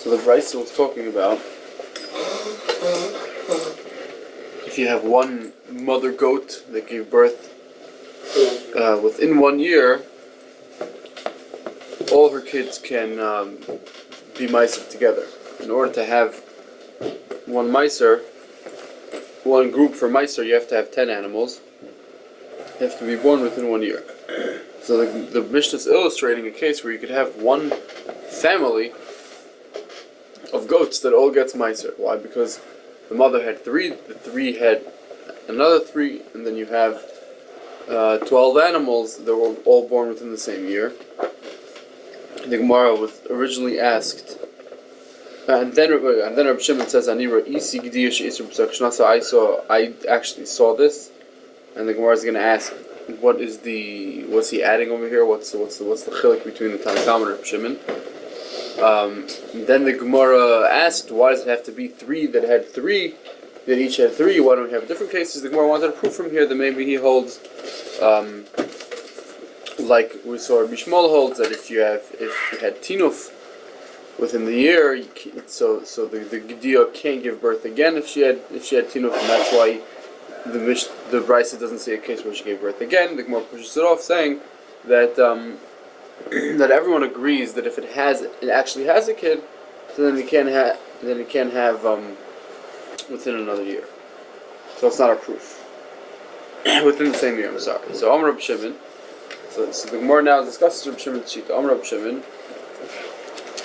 So the Brisa was talking about if you have one mother goat that gave birth within 1 year, all her kids can be meiser together. In order to have one group for meiser, you have to have 10 animals. They have to be born within 1 year. So the Mishnah is illustrating a case where you could have one family of goats that all gets meiser. Why? Because the mother had 3, the 3 had another 3, and then you have 12 animals that were all born within the same year. The Gemara was originally asked, and then Rabbi Shimon says, I actually saw this, and the Gemara is going to ask, what's he adding over here? What's the chilek between the Tanakh and Rabbi Shimon? Then the Gemara asked, why does it have to be 3 that had 3? That each had 3. Why don't we have different cases? The Gemara wanted to prove from here that maybe he holds, like we saw Rabbi Shmuel holds, that if you had tinuf within the year, so the Gedia can't give birth again if she had tinuf, and that's why the Brisa doesn't say a case where she gave birth again. The Gemara pushes it off, saying that that everyone agrees that if it actually has a kid, so then it can't have within another year. So it's not a proof within the same year. I'm sorry. So Amar Rabbi Shimon. So the Gemara now discusses Rabbi Shimon's shita. Amar Rabbi Shimon.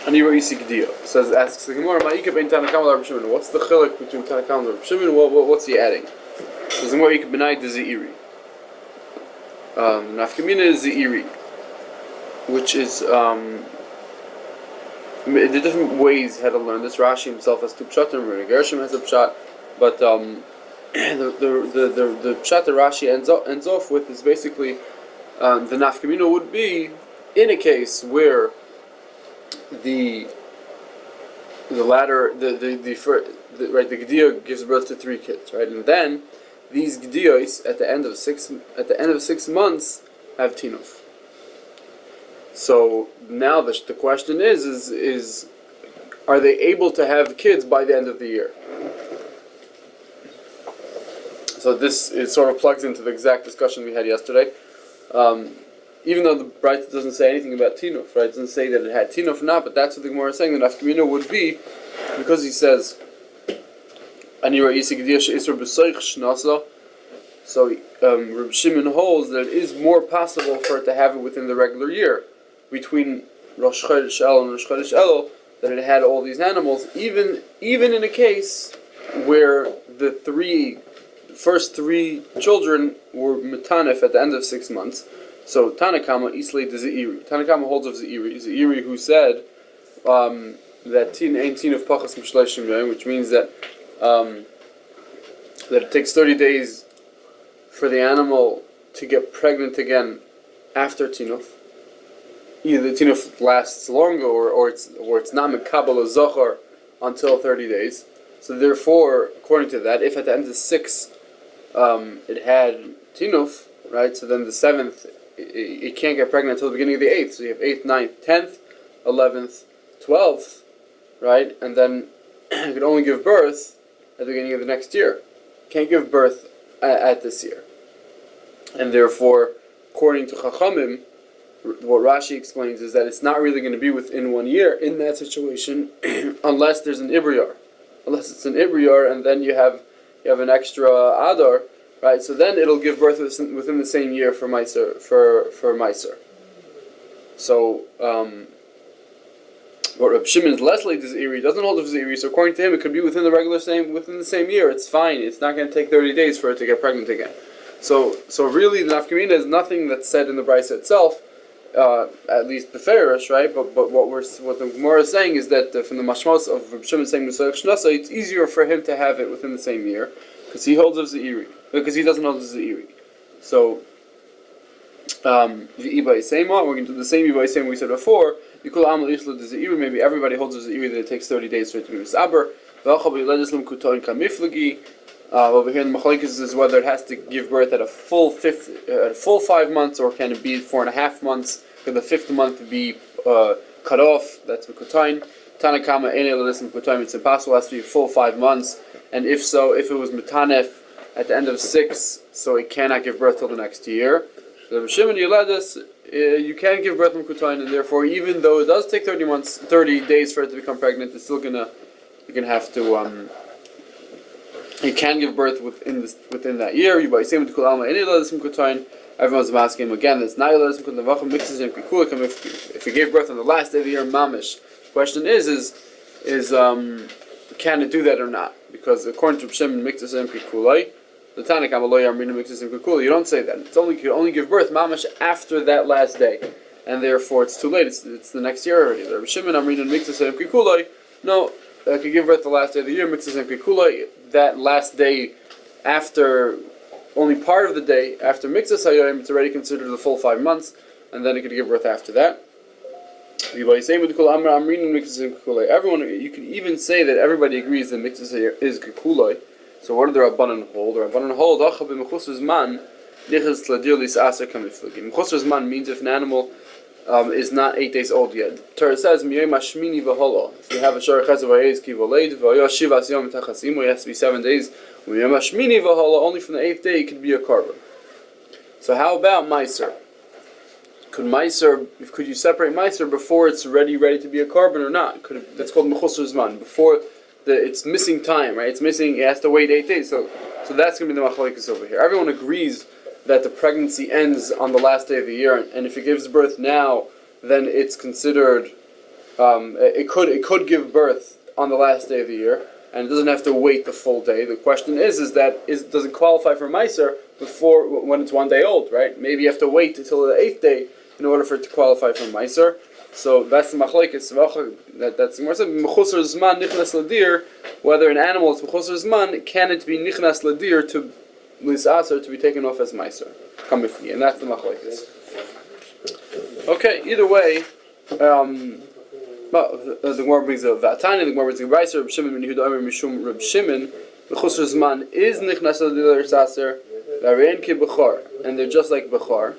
Asks the Gemara, what's the chilek between Tanakh and Rabbi Shimon? What's he adding? So the Gemara Yikab Benai de Zeiri. Nafkamina is Zeiri, which is the different ways how to learn this. Rashi himself has 2 pshat, and Gershom has a pshat, but the pshat that Rashi ends off with is basically the nafkamina would be in a case where the Gedia gives birth to 3 kids, right, and then these Gedios at the end of 6 months have tinuf. So now the question is are they able to have kids by the end of the year? So this sort of plugs into the exact discussion we had yesterday. Even though the Beit doesn't say anything about tinuf, right? It doesn't say that it had tinuf or not, but that's what the Gemara is saying. The nafkamina would be, because he says, so Reb Shimon holds that it is more possible for it to have it within the regular year, between Rosh Chodesh Elul and Rosh Chodesh Elul, that it had all these animals, even in a case where the first 3 children were metanef at the end of 6 months. So Tanakama Islay de Zeiri. Tanakama holds of Zeiri who said that tin ain't tin of pachas mishleishim yom, which means that it takes 30 days for the animal to get pregnant again after tinuf. Either the tinuf lasts longer or it's not mekabel or zochar until 30 days. So therefore, according to that, if at the end of 6 it had tinuf, right? So then the 7th it can't get pregnant until the beginning of the 8th. So you have 8th, 9th, 10th, 11th, 12th, right? And then you can only give birth at the beginning of the next year. Can't give birth at this year. And therefore, according to Chachamim, what Rashi explains is that it's not really going to be within 1 year in that situation unless there's an Ibriyar. Unless it's an Ibriyar and then you have an extra Adar, right? So then it'll give birth within the same year for Meiser. So what Reb Shimon's Leslie Zeiri doesn't hold of Zeiri, so according to him it could be within the same year. It's fine. It's not going to take 30 days for it to get pregnant again. So really the nafkamina is nothing that's said in the Brisa itself, at least beferish, right? But what the Gemara is saying is that from the mashmos of Reb Shimon saying it's easier for him to have it within the same year because he holds of Zeiri, because he doesn't hold of Zeiri. So the Ibai Sema, we're going to do the same Ibai Sema we said before. Maybe everybody holds of Zeiri that it takes 30 days for it to be misaber. Over here in the Machlokes is whether it has to give birth at a full 5 months or can it be 4.5 months? Can the 5th month be cut off, that's Mekutain. Tanakama Ein Eladis Mekutain, it's impossible, it has to be full 5 months. And if so, if it was Metanef at the end of 6, so it cannot give birth till the next year. The Shimon Yeladis, you can give birth Mekutain, and therefore, even though it does take 30 days for it to become pregnant, it's still you're gonna have to, you can give birth within that year. You buy same with Kulama Ein Eladis Mekutain. Everyone's asking him again. That's not mixes in Kikulik. If he gave birth on the last day of the year, mamish. The question is can it do that or not? Because according to Shimon, mixes in Kikulai, the Tanakh Amaloy Amrina mixes in Kikulai. You don't say that. You can only give birth mamish after that last day, and therefore it's too late. It's the next year already. The Shimon Amrina mixes in Kikulai. No, I could give birth the last day of the year. Mixes in Kikulai. That last day after. Only part of the day after Mixas Hayoim, it's already considered the full 5 months, and then it could give birth after that. Everyone, you can even say that everybody agrees that Mixas is Kikuloi. So what do the Rabbanan hold? The Rabbanan hold Mechusar Zman means if an animal is not 8 days old yet. The Torah says, if you have a Shar Chesav Hayez Ki Voleid, Shivas Yom Tachasim, it has to be 7 days. Only from the 8th day it could be a carbon. So how about Meiser? Could you separate Meiser before it's ready to be a carbon or not? That's called Mechusar Zman. Before it's missing time, right? It has to wait 8 days. So that's going to be the machlokes over here. Everyone agrees that the pregnancy ends on the last day of the year, and if it gives birth now, then it's considered it could give birth on the last day of the year. And it doesn't have to wait the full day. The question does it qualify for Meiser when it's 1 day old, right? Maybe you have to wait until the 8th day in order for it to qualify for Meiser. So that's the machlokes. That's more said. Mechusar Zman nichnas ladir. Whether an animal is Mechusar Zman, can it be nichnas ladir to lisaser to be taken off as Meiser? And that's the machlokes. Okay. Either way. The Gemara brings a Vatani, the Gemara brings a Reiser, Reb Shimon ben Yehuda Omer Mishum Reb Shimon, Bechusar Zman is Nichnas L'Dil Saser, V'Arein Ki Bechor, and they're just like Bechor.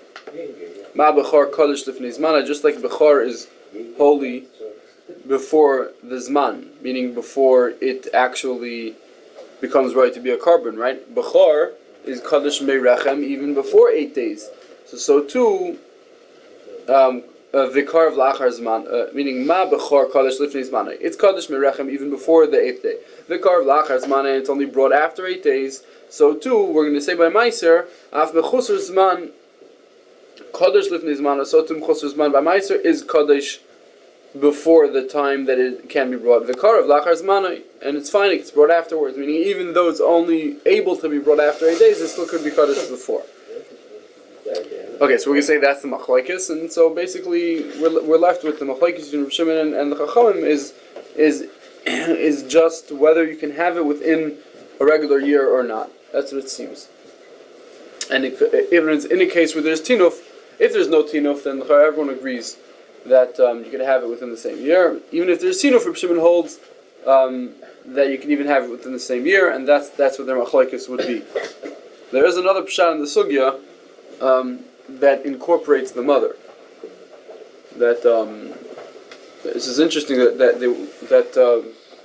Ma Bechor Kodesh Lifnei Zman, just like Bechor is holy before the Zman, meaning before it actually becomes right to be a carbon, right? Bechor is Kodesh Meirachem even before 8 days. So too, Vikar of Lachar Zman, meaning Ma Bechor Kodesh Lifnei Zman. It's Kodesh Merechem even before the 8th day. Vikar of Lachar Zman, and it's only brought after 8 days. So too, we're going to say by Meiser, Af Mechusar Zman, Kodesh Lifnei Zman. So too, Mechusar Zman by Meiser is Kodesh before the time that it can be brought. Vikar of Lachar Zman, and it's fine, it's brought afterwards. Meaning, even though it's only able to be brought after 8 days, it still could be Kodesh before. Okay, so we're going to say that's the machlokes, and so basically we're left with the machlokes between Reb Shimon and the Chachamim is just whether you can have it within a regular year or not. That's what it seems. And if it's in a case where there's tinuf, if there's no tinuf, then everyone agrees that you can have it within the same year. Even if there's tinuf, Reb Shimon holds that you can even have it within the same year, and that's what their machlokes would be. There is another pshat in the sugya that incorporates the mother. That this is interesting that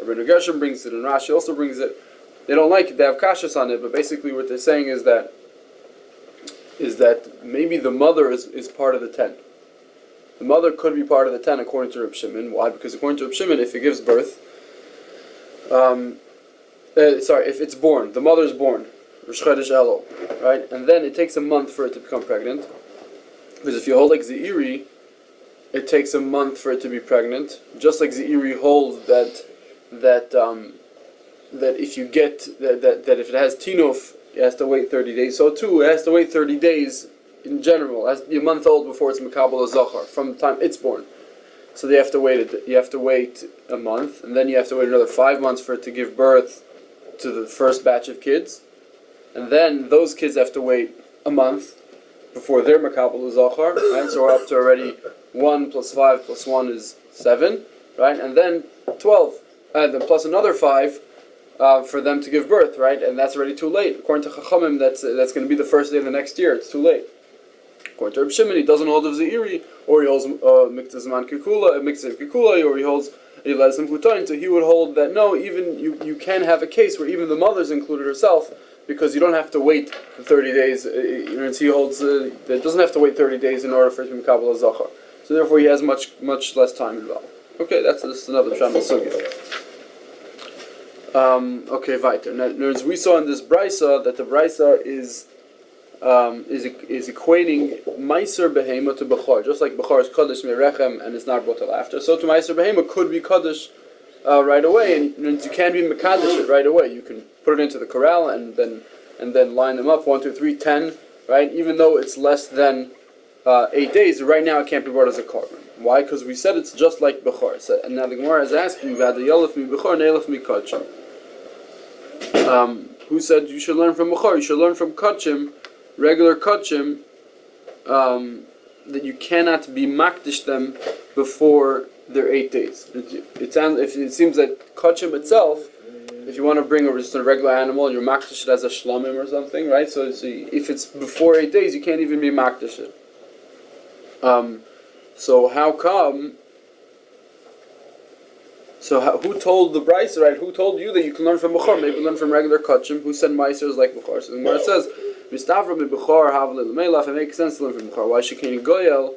Rabbi Gershom brings it and Rashi also brings it. They don't like it; they have kashas on it. But basically, what they're saying is that maybe the mother is part of the 10. The mother could be part of the 10 according to Reb Shimon. Why? Because according to Reb Shimon, if it gives birth, if it's born, the mother is born. Right, and then it takes a month for it to become pregnant. Because if you hold like Zeiri, it takes a month for it to be pregnant. Just like Zeiri holds that if you get that if it has tinuf, it has to wait 30 days. So too, it has to wait 30 days in general. It has to be a month old before it's Mekabel Zachar from the time it's born. So you have to wait a month, and then you have to wait another 5 months for it to give birth to the first batch of kids. And then those kids have to wait a month before their Makabel Zachar, right? So we're up to already 1 plus 5 plus 1 is 7, right? And then 12, and then plus another 5 for them to give birth, right? And that's already too late. According to Chachamim, that's going to be the first day of the next year. It's too late. According to Rabbi Shimon, he doesn't hold of Zeiri, or he holds Mikta Kikula, or he holds Elazim Kutain. So he would hold that no, even you can have a case where even the mother's included herself, because you don't have to wait 30 days. He holds that it doesn't have to wait 30 days in order for it to be Kabbalah Zachar. So therefore, he has much less time involved. Okay, that's another Shama Sugya. Okay, weiter. Now, we saw in this Brisa that the Brisa is equating Meiser Behema to Bechor, just like Bechor is Kaddish Merechem and is not brought till after. So to Meiser Behema could be Kaddish right away, and you can be Mekadosh it right away. You can put it into the corral and then line them up 1, 2, 3, 10, right? Even though it's less than 8 days, right now it can't be brought as a carbon. Why? Because we said it's just like Bechor. So, and now the Gemara is asking, who said you should learn from Bechor? You should learn from Kachim, regular Kachim, that you cannot be makdish them before their 8 days. It seems that Kachim itself, if you want to bring just a regular animal and you're makdish it as a shlomim or something, right? So if it's before 8 days, you can't even be makdish it. So how come? Who told the Bryce, right? Who told you that you can learn from Bechor? Maybe learn from regular Kachim. Who said Meiser is like Bechor? So the Gemara says, "Mistavra mi Bechor havle l'meilaf." It makes sense to learn from Bechor. Why shekeni goyel?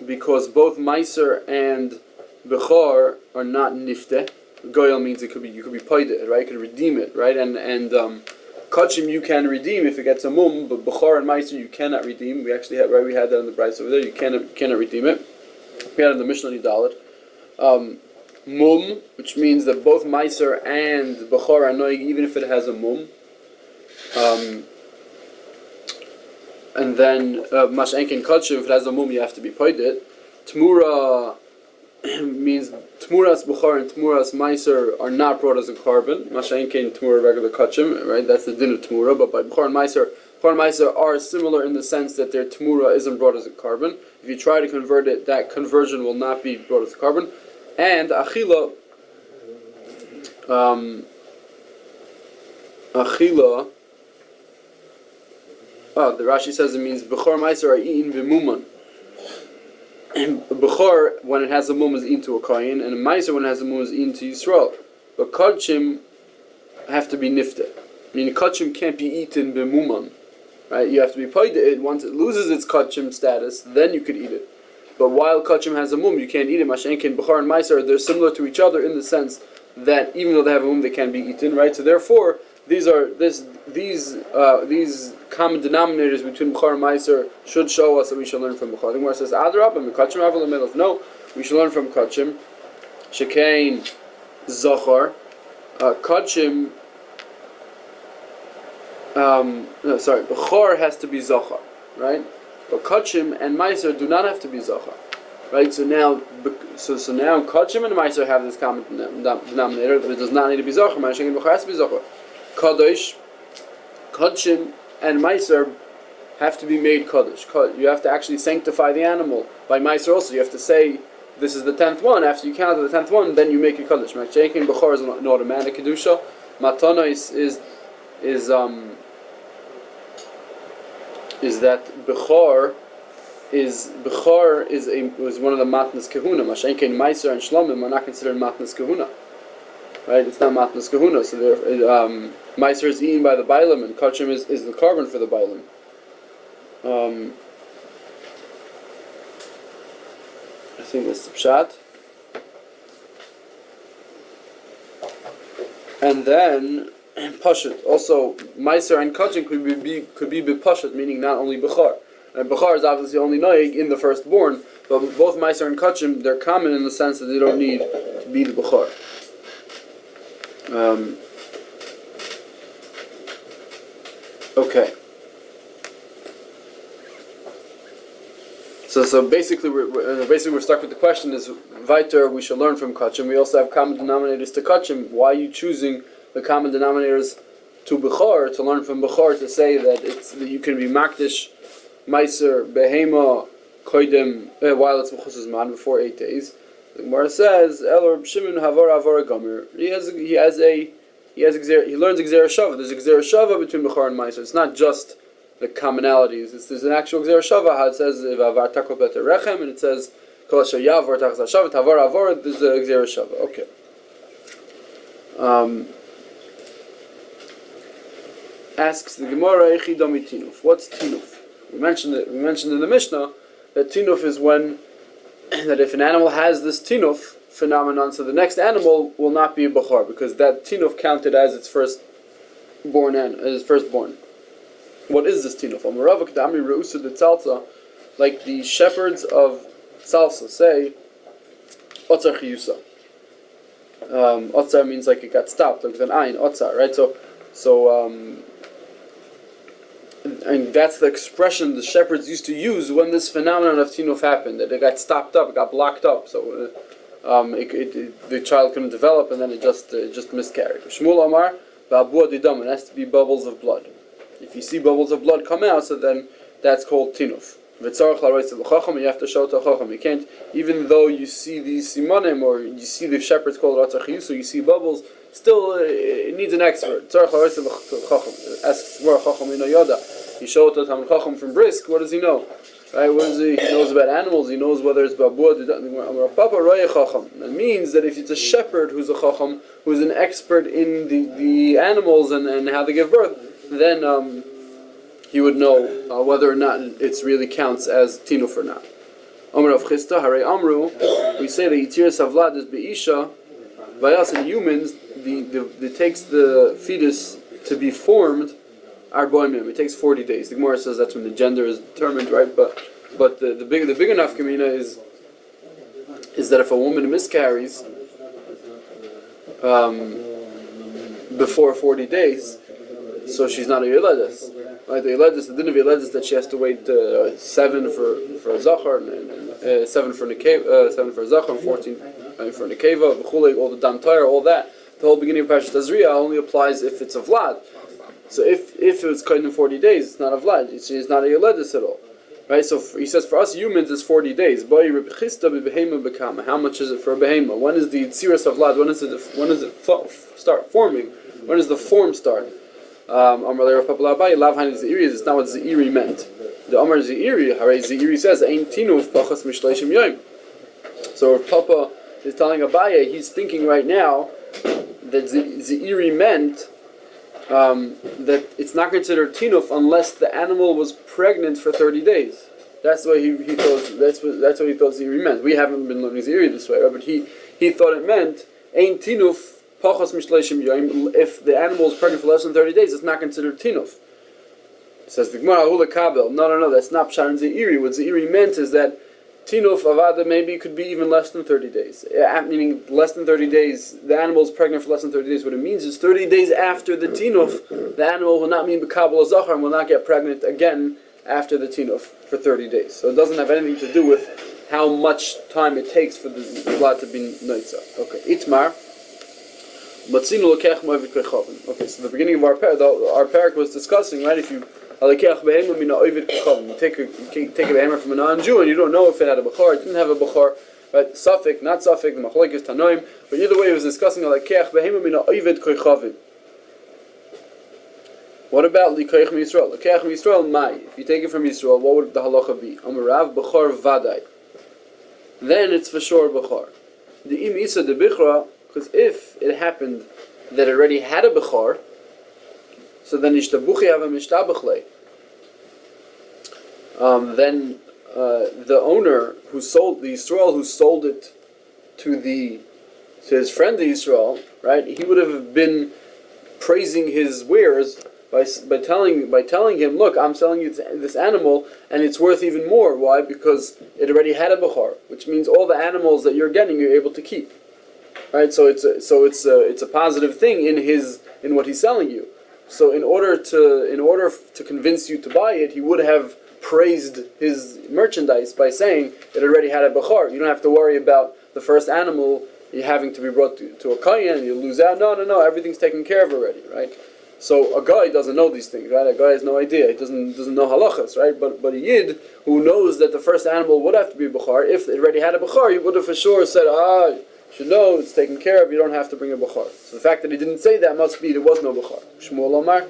Because both Meiser and Bechor are not nifte. Goyel means you could be paid it, right? You could redeem it, right? And Kachim you can redeem if it gets a mum, but Bechor and Meiser you cannot redeem. We actually had that in the Bryce over there. You cannot redeem it. We had it in the Mishnah Nidalet. Mum, which means that both Meiser and Bechor are noig even if it has a mum. And then Mashenkin Kachim, if it has a mum, you have to be paid it. Tmura means Tmuras Bechor and Tmuras Meiser are not brought as a carbon. Mashenkin Tmura regular Kachim, right? That's the din of Tmura. But by Bechor and Meiser are similar in the sense that their Tmura isn't brought as a carbon. If you try to convert it, that conversion will not be brought as a carbon. And Achila, the Rashi says it means Bechor Meiser are eaten b'muman. Bechor, when it has a mum, is eaten to a kohen, and a Meiser, when it has a mum, is eaten to Yisrael. But Kachim have to be nifte. Meaning Kachim can't be eaten b'muman. Right? You have to be paid it. Once it loses its Kachim status, then you could eat it. But while Kachim has a mum, you can't eat it. Mashenkin, Bechor, and Meiser, they're similar to each other in the sense that even though they have a mum, they can be eaten, right? So therefore, these common denominators between Bechor and Meiser should show us that we should learn from Bechor. The Gemara says, Adrab, and Kachim Aval Melech. No, we should learn from Kachim. Shekain Zachar. Kachim. Bechor has to be Zachar, right? But Kachim and Meiser do not have to be Zachar, right? So now Kachim and Meiser have this common denominator, but it does not need to be Zachar. Mashenkin Bechor has to be Zachar. Kadosh, Kachim and Meiser have to be made Kadosh. You have to actually sanctify the animal. By Meiser also, you have to say, this is the 10th one. After you count to the 10th one, then you make a Kadosh. Mashenkin Bechor is an automatic Kedusha. Matana is that Bechor is one of the Matnas Kahuna. Mashenkin Meiser and Shlomo are not considered Matnas Kahuna. Right? It's not Matnas Kahuna. So Meiser is eaten by the Bailam, and Kachim is the carbon for the Bailam. I think that's the Pshat. And then Pashut. Also, Meiser and Kachim could be B'Pashut, meaning not only Bechor. And Bechor is obviously only Noig in the firstborn, but both Meiser and Kachim, they're common in the sense that they don't need to be the Bechor. Okay. So basically we're stuck with the question is Viter we should learn from Kachim. We also have common denominators to Kachim. Why are you choosing the common denominators to Bechor, to learn from Bechor, to say that that you can be Makdish, Meiser, Behema, Koidem, while it's Mechusas Man, before 8 days. The Gemara says, Elor Shimon Havara Gomer. He learns Gzera Shava. There's a Gzera Shava between Bechor and Meiser. It's not just the commonalities. There's an actual Gzeir Shava, how it says, Vavar Takol Beter Rechem, and it says, Kol Asher Yavor Tachas HaShava, Tavar Avor, there's a Gzeir Shava. Okay. Asks the Gemara, Echi Domi Tinuf. What's Tinuf? We mentioned in the Mishnah that Tinuf is when, that if an animal has this Tinuf phenomenon, so the next animal will not be a Bechor, because that Tinuf counted as its firstborn. What is this Tinuf? Like the shepherds of Salsa say, Otzar Chiyusa. Otzar means like it got stopped, like with an ayin, Otzar, right? So and that's the expression the shepherds used to use when this phenomenon of Tinuf happened, that it got stopped up, it got blocked up, so the child couldn't develop, and then it just miscarried. Shmuel Amar, Ba'abu Adidam, it has to be bubbles of blood. If you see bubbles of blood come out, so then that's called Tinuf. You have to show to a chacham. You can't, even though you see these simanim, or you see the shepherds called Ratzach Yusu, you see bubbles, still it needs an expert. Asks more chacham yoda. You show it to Talmid Chacham from Brisk, what does he know? Right? What does he knows about animals, he knows whether it's Babua. That means that if it's a shepherd who's a chacham, who's an expert in the animals and how they give birth, then he would know whether or not it really counts as tinuf or not. Amr of Chista, Hare Amru, we say that Yitir Savlad is Be'isha, by us in humans, it takes the fetus to be formed, it takes 40 days. The Gemara says that's when the gender is determined, right? But the big enough kamina is that if a woman miscarries before 40 days, so she's not a Yeledes. Right? The din of Yeledes is that she has to wait 7 for a Zachar, and 7 for a Zachar, and 14 for a Nekeva, all the Dam Tire, all that. The whole beginning of Parashat Tazria only applies if it's a Vlad. So if it was kind of 40 days, it's not a Vlad. She's not a Yeledes at all. Right? So he says for us humans it's 40 days. How much is it for a behema? When is the Tziras of Vlad? When does it start forming? When does the form start? It's not what Zeiri meant. The Amar Zeiri, Zeiri says, Ein tinuf pachas mishleishim yoim. So if Papa is telling Abaye, he's thinking right now that Zeiri meant that it's not considered tinuf unless the animal was pregnant for 30 days. That's what he thought. That's what he thought Zeiri meant. We haven't been learning Zeiri this way, right? But he thought it meant Ein tinuf. If the animal is pregnant for less than 30 days, it's not considered tinuf. Says the Gemara, no, that's not Pshat and Zeiri. What Zeiri meant is that tinuf avada maybe could be even less than 30 days. Meaning less than 30 days, the animal is pregnant for less than 30 days. What it means is 30 days after the tinuf, the animal will not mean b'kabel zachar and will not get pregnant again after the tinuf for 30 days. So it doesn't have anything to do with how much time it takes for the blood to be noitza. Okay, Itmar. Okay, so the beginning of our parak was discussing, right? If you take a behemoth from a non-Jew and you don't know if it had a bechor, it didn't have a bechor, right? Safek, not safek, the machlokes is tanoim. But either way, it was discussing what about likeach from Yisrael? Likeach from Yisrael, mai. If you take it from Yisrael, what would the halacha be? Amarav bechor vadai. Then it's for sure bechor. The im isa de bichra. Because if it happened that it already had a bechor, so then ishtabuchi have a mishtabachle. Then the owner who sold the Yisrael, who sold it to his friend the Yisrael, right? He would have been praising his wares by telling him, look, I'm selling you this animal, and it's worth even more. Why? Because it already had a bechor, which means all the animals that you're getting, you're able to keep. Right, so it's a positive thing in what he's selling you. So in order to convince you to buy it, he would have praised his merchandise by saying it already had a bechor. You don't have to worry about the first animal having to be brought to a kayan and you lose out. No, everything's taken care of already, right? So a guy doesn't know these things, right? A guy has no idea. He doesn't know halachas, right? But a yid who knows that the first animal would have to be a bechor, if it already had a bechor, he would have for sure said, you should know it's taken care of, you don't have to bring a bechor. So the fact that he didn't say that must be there was no bechor. Shmuel Omar,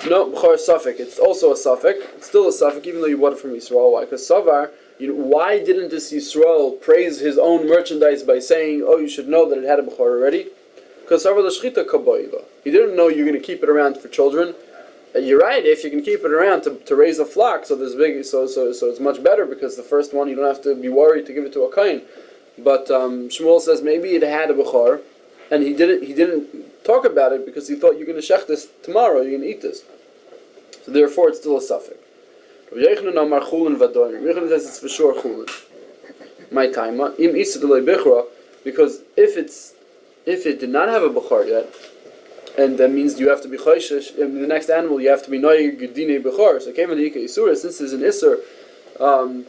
No, Bechor Suffolk. It's also a Suffolk. It's still a Suffolk, even though you bought it from Yisrael. Why? Because Savar, why didn't this Yisrael praise his own merchandise by saying, oh, you should know that it had a Bechor already? Because Savar l'shchita kaboila. He didn't know you're going to keep it around for children. You're right, if you can keep it around to raise a flock, so it's much better, because the first one you don't have to be worried to give it to a kain. But Shmuel says maybe it had a Bechor, and he didn't talk about it because he thought you're going to shech this tomorrow, you're going to eat this. So therefore it's still a suffix. Rabbi Yochanan says it's for sure chulin. My time, im isa delay bichra, because if it did not have a bechor yet, and that means you have to be choishish. In the next animal, you have to be noyeg gedine bechor. So came in the ika isura, since there's an isur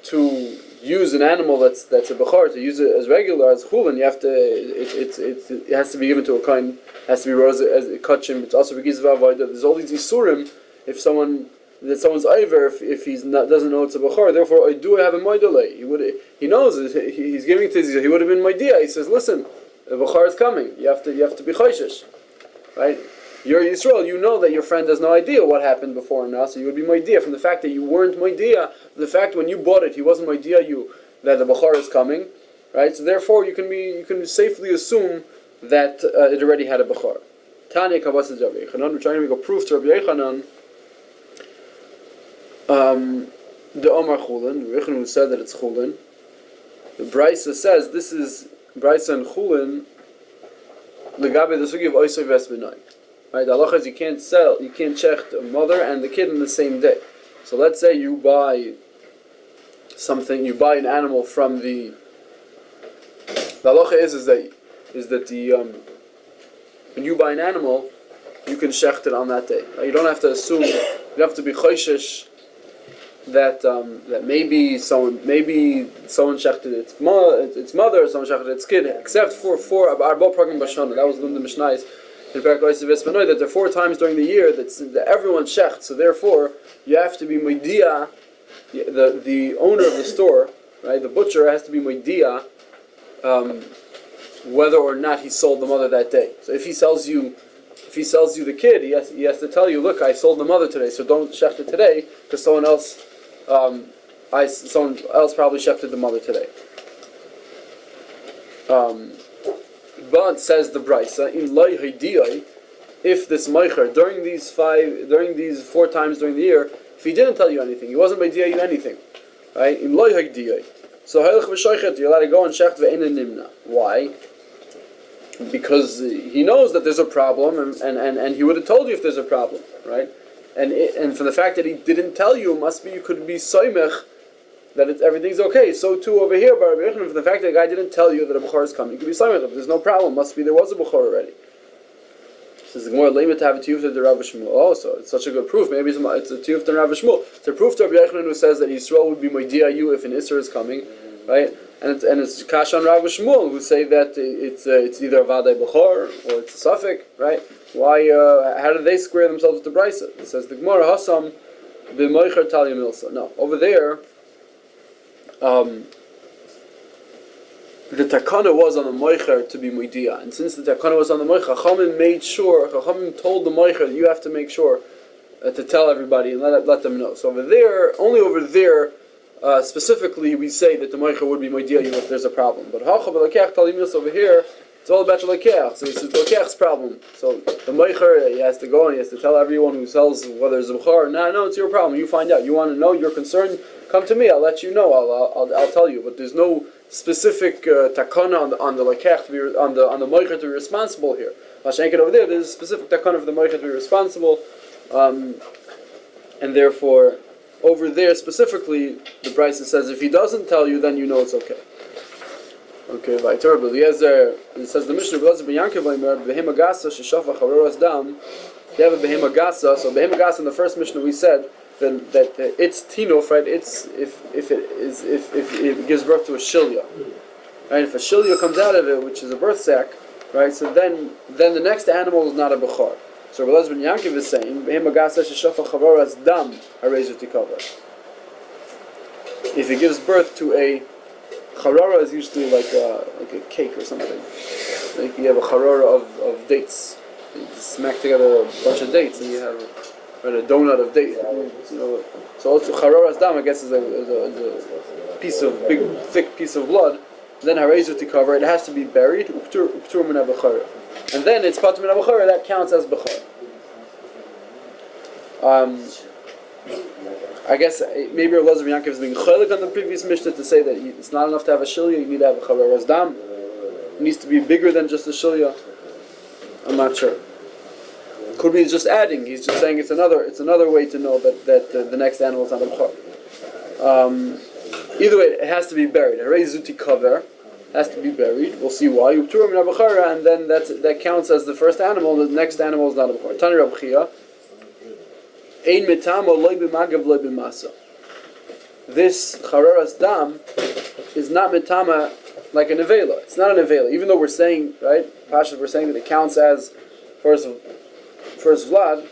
to use an animal that's a bechor, to use it as regular as chulin, you have to it has to be given to a kain, has to be rose as a kachim. It's also begizva avodah. There's all these isurim. If someone's over, if he's not doesn't know it's a bechor, therefore I do have a moidale. He knows he's giving it to his, he would have been moidia. He says, listen, the bechor is coming. You have to be choishish. Right? You're Yisrael, you know that your friend has no idea what happened before now, so you would be moidia from the fact that you weren't moidia, the fact when you bought it, he wasn't moidia you that the bechor is coming, right? So therefore you can safely assume that it already had a bechor. Tanya Kavas Rabbi Yechanan, we're trying to make a proof to Rabbi Yechanan. The Omar Chulin, Rabbi Yechanan said that it's Chulin. The Brisa says this is Brisa and Chulin. Legabe the sugi of oisay vesbenai. Right, the halacha is you can't check the mother and the kid in the same day. So let's say you buy an animal from the halacha is that when you buy an animal, you can shecht it on that day. Right? You don't have to assume, you have to be choishish that maybe someone shechted its mother, someone shechted its kid, except for Arba Pragim Bashana. That was one of the Mishnais in Parakos Vesmanoy, that there are 4 times during the year that everyone shecht. So therefore, you have to be moidia. The owner of the store, right? The butcher has to be moidia whether or not he sold the mother that day. So if he sells you the kid, he has to tell you, look, I sold the mother today, so don't shecht it today, because someone else probably shechted the mother today. But says the Brisa, in loy haidiyai, if this meicher during these 4 times during the year, if he didn't tell you anything, he wasn't meidiyah you anything, right? In loy haidiyai, so halach v'shoichet, you're allowed to go and shecht ve'ena nimna. Why? Because he knows that there's a problem, and he would have told you if there's a problem, right? And for the fact that he didn't tell you, must be you could be soymech that everything's okay. So too over here, for the fact that the guy didn't tell you that a bechor is coming, you could be soymech. If there's no problem, must be there was a bechor already. Says the more limit to have a tiyuf to Rav Shmuel. Oh, so it's such a good proof. Maybe it's a tiyuf to Rav Shmuel. It's a proof to Rabbi Yechanan who says that Yisrael would be moidia you if an Isser is coming, right? And it's Kash on Rav Shmuel who say that it's either a Vadai Bechor or it's a Suffolk, right? Why? How do they square themselves with the Brisa? It says the Gemara Hasam b'moicher Talia Milsa. No, over there, the takana was on the moicher to be moidia, and since the takana was on the moicher, Chachamim told the moicher that you have to make sure to tell everybody and let them know. So only over there. Specifically, we say that the moicher would be moidia you if there's a problem. But over here, it's all about the lekech. So it's the lekech's problem. So the moicher, he has to go and he has to tell everyone who sells whether it's a bechor or not. No, it's your problem. You find out. You want to know. You're concerned. Come to me. I'll let you know. I'll tell you. But there's no specific takana on the lekech to be on the moicher to be responsible here. Mashenket over there, there's a specific takana for the moicher to be responsible, and therefore. Over there specifically, the Brisa says if he doesn't tell you, then you know it's okay. Okay, Vayter Eliezer. It says the Mishnah Eliezer b'Yankev Omer behema gasa sheshafach haroras dam. You have a behema gasa. So behema gasa in the first Mishnah we said that it's tinuf, right? It's if it gives birth to a shilya, right? If a shilya comes out of it, which is a birth sac, right? So then the next animal is not a bechor. So Rabbi Eliezer ben Yankiv is saying, dam if it gives birth to a charara, is usually like a cake or something. Like you have a charara of dates. You smack together a bunch of dates and you have right, a donut of date. So also Charoras Dam, I guess, is a piece of big, thick piece of blood. Then Harezu to cover it has to be buried. Uptur min Bechorot, and then it's Patur min Bechorot. That counts as Bechorot. I guess maybe Rabbi Eliyahu Raful is being cholik on the previous Mishnah to say that it's not enough to have a shilya. You need to have a Charoras Dam. It needs to be bigger than just a shilya. I'm not sure. Could be just adding. He's just saying it's another way to know that the next animal is not a bechor. Either way, it has to be buried. Harei zuti kaver has to be buried. We'll see why. And then that counts as the first animal. The next animal is not a bechor. Tani Rab Chia. Ein metamo loy b'magav loy b'masa. This chararas dam is not metama like a nevela. It's not a nevela. Even though we're saying, right, Pashas, we're saying that it counts as first vlad,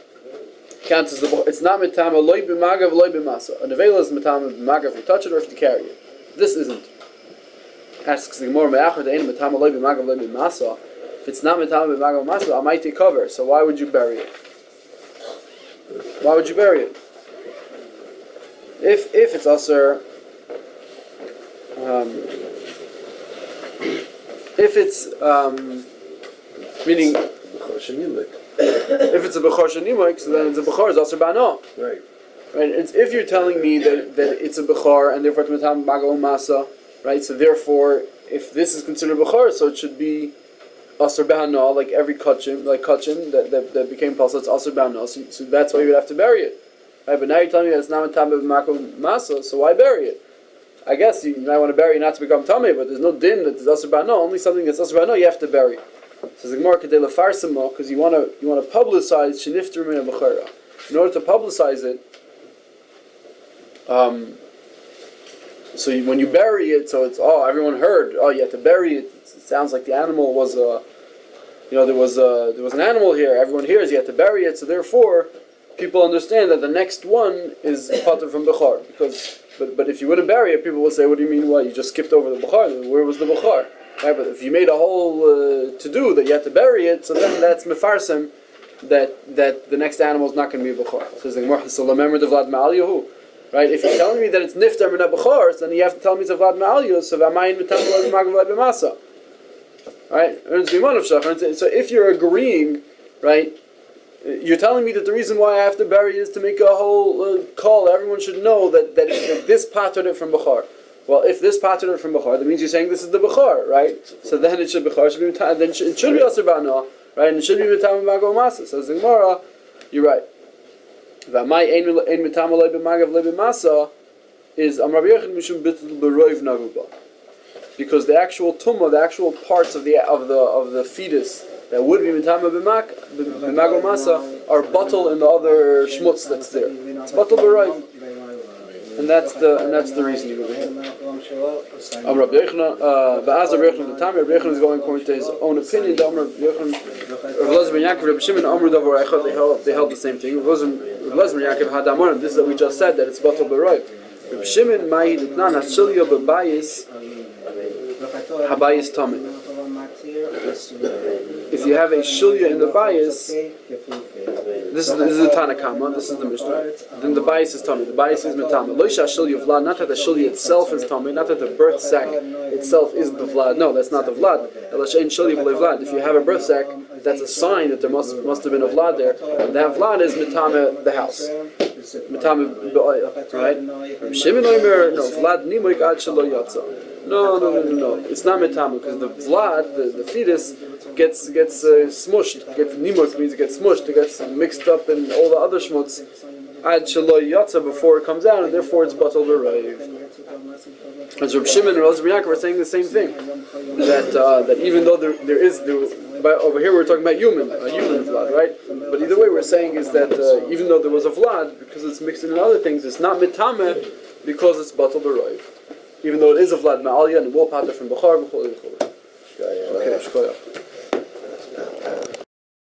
counts as it's not metama loy b'magav loy b'masa. A nevela is metama b'magav if you touch it or if you carry it. This isn't. Asks the Gemara me'achar de'ein metama loy b'magav loy b'masa. If it's not metama b'magav masa, I might take cover. So why would you bury it? Why would you bury it? If it's usher, if it's meaning if it's a bechor shenimoik, so then it's a bechor, it's usher bano. Right. It's if you're telling me that it's a bechor and therefore it's metam magav masa, right? So therefore, if this is considered bechor, so it should be Asr B'Hana, like every kachim that became Pasal, it's Asr B'Hana, so that's why you would have to bury it. Right? But now you're telling me that it's not Tam B'Makom Masa, so why bury it? I guess you might want to bury it not to become Tameh, but there's no din that is Asr B'Hana, only something that's Asr B'Hana you have to bury. So the Gemara Kedei Lefarsamo, because you want to publicize Shenifter Min HaBechara. In order to publicize it, so when you bury it, so it's everyone heard. You have to bury it. It sounds like the animal was there was an animal here. Everyone hears you have to bury it. So therefore, people understand that the next one is patur from bechor. But if you wouldn't bury it, people would say, "What do you mean? What? You just skipped over the bechor? Where was the bechor?" Right? But if you made a whole to do that you have to bury it, so then that's mefarsim that the next animal is not going to be a bechor. So remember the Vlad Ma'aliyahu. Right? If you're telling me that it's niftar min bechor, then you have to tell me it's a vlad ma'aliyah. So v'amayin v'tam v'lav magav b'masa. Right? So if you're agreeing, right, you're telling me that the reason why I have to bury is to make a whole call. Everyone should know that this patered it from bechor. Well, if this patered it from bechor, that means you're saying this is the bechor, right? So then it should bechor. It should be asur b'ana, right? And it should be v'tam magav b'masa. So the Gemara, you're right. Is Rabbi Yochanan mishum bittul b'roiv naguba, because the actual tumah, the actual parts of the fetus that would be mitama b'magav masa are bottle in the other shmutz that's there. It's bottle b'roiv, and that's the reasoning over here. Rabbi Yochanan, Rabbi Yochanan is going according to his own opinion. Rabbi Yochanan, Rabbi Elazar ben Yaakov, Rabbi Shimon, Amru Davar Echad, they held the same thing. Rabbi Elazar ben Yaakov had Amorim. This is what we just said, that it's batal b'roiv. Rabbi Shimon, Ma'i Ditnan Hashilya b'bayis habayis tamid. If you have a shilya in the bayis, this is the Tanakama, this is the Mishnah, then the bayis is tamid. The bayis is metama. Loisha shilya vlad, not that the shilya itself is tamid, not that the birth sac itself is the vlad. No, that's not the vlad. If you have a birth sac, that's a sign that there must have been a vlad there. And that vlad is metama the house. Metama b'oil, right? Shimon Omer, no, vlad nimoik ad shelo yatsa. No. It's not metama, because the vlad, the fetus, gets smushed. Nimok means it gets smushed. It gets mixed up in all the other shmutz. Ad shelo yatsa before it comes out, and therefore it's batal b'roiv. As Rabbi Shimon and Rabbi Yaakov are saying the same thing, that even though there is over here we're talking about human vlad, right? But either way, we're saying is that even though there was a vlad, because it's mixed in other things, it's not mitame because it's batal b'roiv. Even though it is a vlad ma'aliyah and it will pater from bechor. Okay,